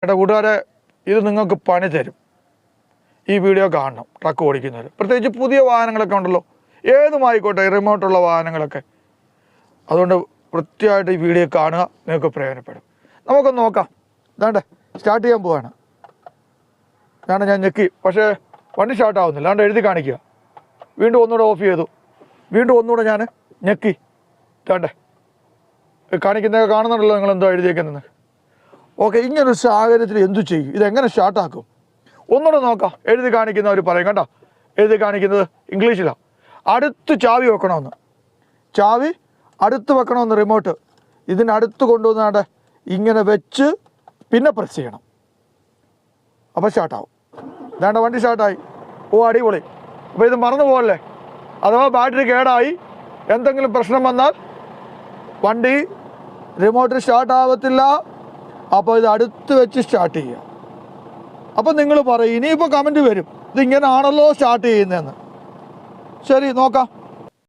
എൻ്റെ കൂട്ടുകാരെ, ഇത് നിങ്ങൾക്ക് പണി തരും. ഈ വീഡിയോ കാണണം ട്രക്ക് ഓടിക്കുന്നവർ, പ്രത്യേകിച്ച് പുതിയ വാഹനങ്ങളൊക്കെ ഉണ്ടല്ലോ, ഏതുമായിക്കോട്ടെ, റിമോട്ടുള്ള വാഹനങ്ങളൊക്കെ. അതുകൊണ്ട് വൃത്തിയായിട്ട് ഈ വീഡിയോ കാണുക, നിങ്ങൾക്ക് പ്രയോജനപ്പെടും. നമുക്കൊന്ന് നോക്കാം. ഇതാണ്ട് സ്റ്റാർട്ട് ചെയ്യാൻ പോവാണ്. ഇതാണ്ട് ഞാൻ ഞെക്കി, പക്ഷേ വണ്ടി സ്റ്റാർട്ടാവുന്നില്ല. അതുകൊണ്ട് എഴുതി കാണിക്കുക. വീണ്ടും ഒന്നുകൂടെ ഓഫ് ചെയ്തു, വീണ്ടും ഒന്നുകൂടെ ഞാൻ ഞെക്കി. ഇതാണ്ടേ കാണിക്കുന്നതൊക്കെ കാണുന്നുണ്ടല്ലോ നിങ്ങൾ എന്തോ എഴുതിയേക്കുന്നത്. ഓക്കെ, ഇങ്ങനൊരു സാഹചര്യത്തിൽ എന്തു ചെയ്യും? ഇതെങ്ങനെ സ്റ്റാർട്ടാക്കും? ഒന്നുകൂടെ നോക്കാം. എഴുതി കാണിക്കുന്നവർ പറയും കേട്ടോ. എഴുതി കാണിക്കുന്നത് ഇംഗ്ലീഷിലാണ്. അടുത്ത് ചാവി വെക്കണമെന്ന്, ചാവി അടുത്ത് വെക്കണമെന്ന്, റിമോട്ട് ഇതിനടുത്ത് കൊണ്ടുവന്നാണ്ട് ഇങ്ങനെ വെച്ച് പിന്നെ പ്രസ് ചെയ്യണം. അപ്പോൾ സ്റ്റാർട്ടാവും. ഇതാണ്ട് വണ്ടി സ്റ്റാർട്ടായി. ഓ, അടിപൊളി. അപ്പോൾ ഇത് മറന്നു പോകല്ലേ. അഥവാ ബാറ്ററി കേടായി എന്തെങ്കിലും പ്രശ്നം വന്നാൽ വണ്ടി റിമോട്ട് സ്റ്റാർട്ടാവത്തില്ല. അപ്പോൾ ഇത് അടുത്ത് വെച്ച് സ്റ്റാർട്ട് ചെയ്യുക. അപ്പം നിങ്ങൾ പറയും, ഇനിയിപ്പോൾ കമൻറ്റ് വരും, ഇതിങ്ങനെയാണല്ലോ സ്റ്റാർട്ട് ചെയ്യുന്നതെന്ന്. ശരി, നോക്കാം.